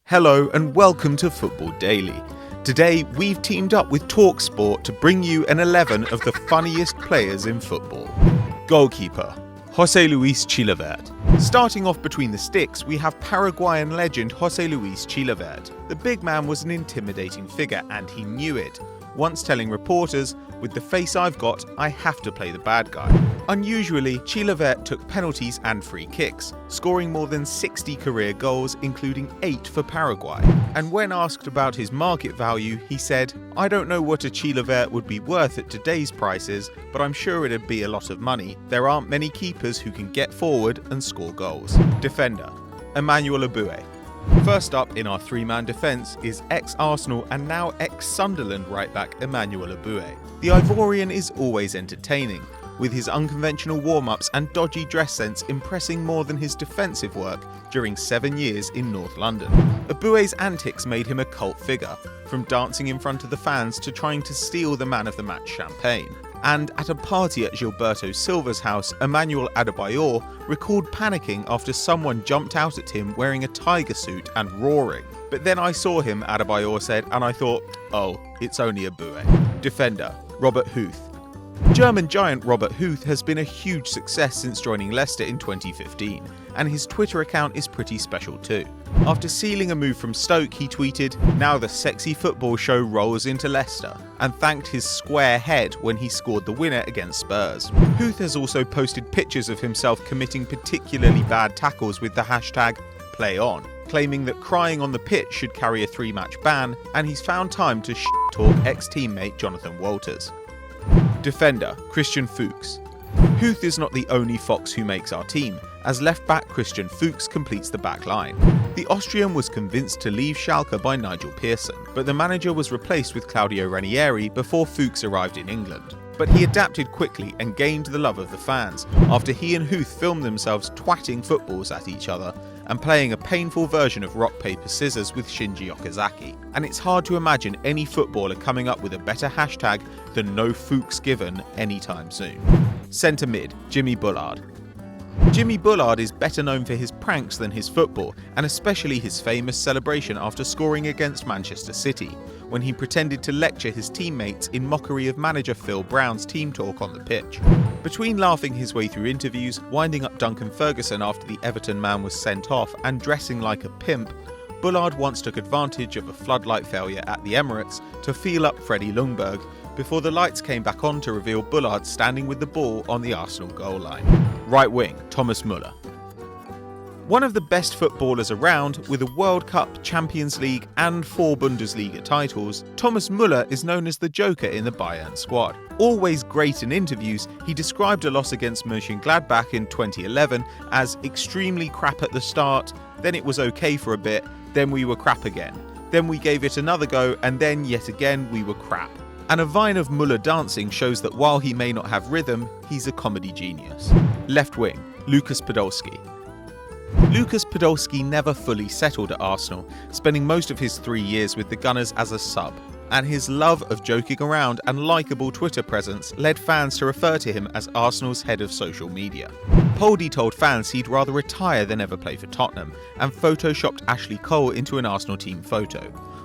Hello and welcome to Football Daily. Today we've teamed up with talkSPORT to bring you an 11 of the funniest players in football. Goalkeeper, José Luis Chilavert. Starting off between the sticks, we have Paraguayan legend José Luis Chilavert. The big man was an intimidating figure and he knew it, once telling reporters, "With the face I've got, I have to play the bad guy." Unusually, Chilavert took penalties and free kicks, scoring more than 60 career goals, including 8 for Paraguay. And when asked about his market value, he said, "I don't know what a Chilavert would be worth at today's prices, but I'm sure it'd be a lot of money. There aren't many keepers who can get forward and score goals." Defender, Emmanuel Abue. First up in our three-man defence is ex-Arsenal and now ex-Sunderland right-back Emmanuel Abue. The Ivorian is always entertaining, with his unconventional warm-ups and dodgy dress sense impressing more than his defensive work during 7 years in North London. Abue's antics made him a cult figure, from dancing in front of the fans to trying to steal the man-of-the-match champagne. And at a party at Gilberto Silva's house, Emmanuel Adebayor recalled panicking after someone jumped out at him wearing a tiger suit and roaring. "But then I saw him," Adebayor said, "and I thought, oh, it's only Abue." Defender, Robert Huth. German giant Robert Huth has been a huge success since joining Leicester in 2015, and his Twitter account is pretty special too. After sealing a move from Stoke, he tweeted, "Now the sexy football show rolls into Leicester," and thanked his square head when he scored the winner against Spurs. Huth has also posted pictures of himself committing particularly bad tackles with the hashtag #PlayOn, claiming that crying on the pitch should carry a 3-match ban, and he's found time to talk ex-teammate Jonathan Walters. Defender, Christian Fuchs. Huth is not the only fox who makes our team, as left-back Christian Fuchs completes the back line. The Austrian was convinced to leave Schalke by Nigel Pearson, but the manager was replaced with Claudio Ranieri before Fuchs arrived in England. But he adapted quickly and gained the love of the fans, after he and Huth filmed themselves twatting footballs at each other and playing a painful version of rock, paper, scissors with Shinji Okazaki. And it's hard to imagine any footballer coming up with a better hashtag than "No Fuchs Given" anytime soon. Centre mid, Jimmy Bullard. Jimmy Bullard is better known for his pranks than his football, and especially his famous celebration after scoring against Manchester City, when he pretended to lecture his teammates in mockery of manager Phil Brown's team talk on the pitch. Between laughing his way through interviews, winding up Duncan Ferguson after the Everton man was sent off, and dressing like a pimp, Bullard once took advantage of a floodlight failure at the Emirates to feel up Freddie Ljungberg, before the lights came back on to reveal Bullard standing with the ball on the Arsenal goal line. Right wing, Thomas Müller. One of the best footballers around, with a World Cup, Champions League and 4 Bundesliga titles, Thomas Müller is known as the Joker in the Bayern squad. Always great in interviews, he described a loss against Mönchengladbach in 2011 as extremely crap at the start, then it was okay for a bit, then we were crap again. Then we gave it another go, and then yet again we were crap. And a vine of Müller dancing shows that while he may not have rhythm, he's a comedy genius. Left wing, Lukas Podolski. Lukas Podolski never fully settled at Arsenal, spending most of his 3 years with the Gunners as a sub, and his love of joking around and likeable Twitter presence led fans to refer to him as Arsenal's head of social media. Poldy told fans he'd rather retire than ever play for Tottenham, and photoshopped Ashley Cole into an Arsenal team photo,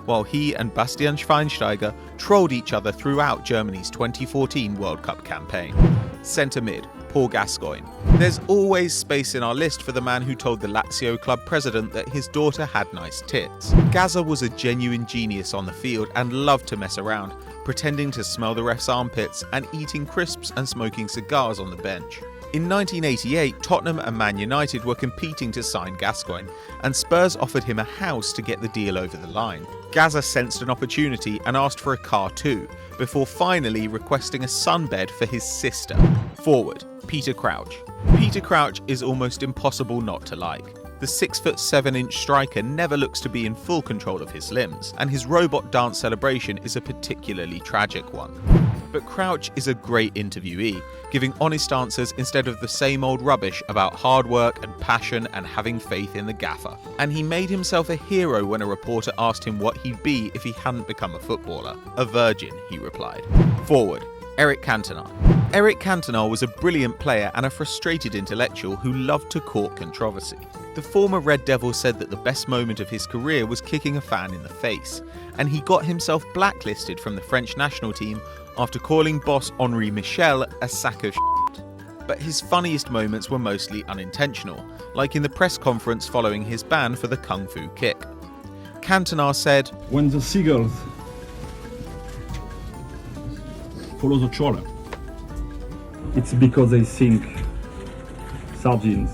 while he and Bastian Schweinsteiger trolled each other throughout Germany's 2014 World Cup campaign. Centre mid, Paul Gascoigne. There's always space in our list for the man who told the Lazio club president that his daughter had nice tits. Gazza was a genuine genius on the field and loved to mess around, pretending to smell the ref's armpits and eating crisps and smoking cigars on the bench. In 1988, Tottenham and Man United were competing to sign Gascoigne, and Spurs offered him a house to get the deal over the line. Gazza sensed an opportunity and asked for a car too, before finally requesting a sunbed for his sister. Forward, Peter Crouch. Peter Crouch is almost impossible not to like. The 6'7" striker never looks to be in full control of his limbs, and his robot dance celebration is a particularly tragic one. But Crouch is a great interviewee, giving honest answers instead of the same old rubbish about hard work and passion and having faith in the gaffer. And he made himself a hero when a reporter asked him what he'd be if he hadn't become a footballer. "A virgin," he replied. Forward, Eric Cantona. Eric Cantona was a brilliant player and a frustrated intellectual who loved to court controversy. The former Red Devil said that the best moment of his career was kicking a fan in the face, and he got himself blacklisted from the French national team after calling boss Henri Michel a sack of shit. But his funniest moments were mostly unintentional, like in the press conference following his ban for the Kung Fu kick. Cantona said, "When the seagulls follow the trawler, it's because they think sardines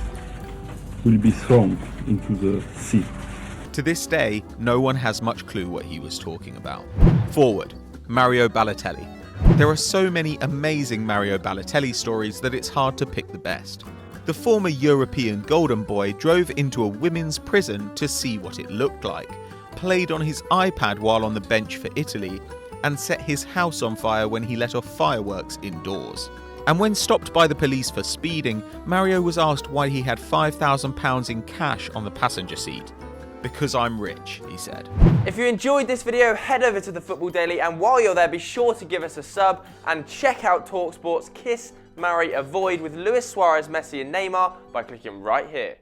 will be thrown into the sea." To this day, no one has much clue what he was talking about. Forward, Mario Balotelli. There are so many amazing Mario Balotelli stories that it's hard to pick the best. The former European golden boy drove into a women's prison to see what it looked like, played on his iPad while on the bench for Italy, and set his house on fire when he let off fireworks indoors. And when stopped by the police for speeding, Mario was asked why he had £5,000 in cash on the passenger seat. "Because I'm rich," he said. If you enjoyed this video, head over to the Football Daily, and while you're there, be sure to give us a sub and check out talkSPORT's Kiss, Marry, Avoid with Luis Suarez, Messi and Neymar by clicking right here.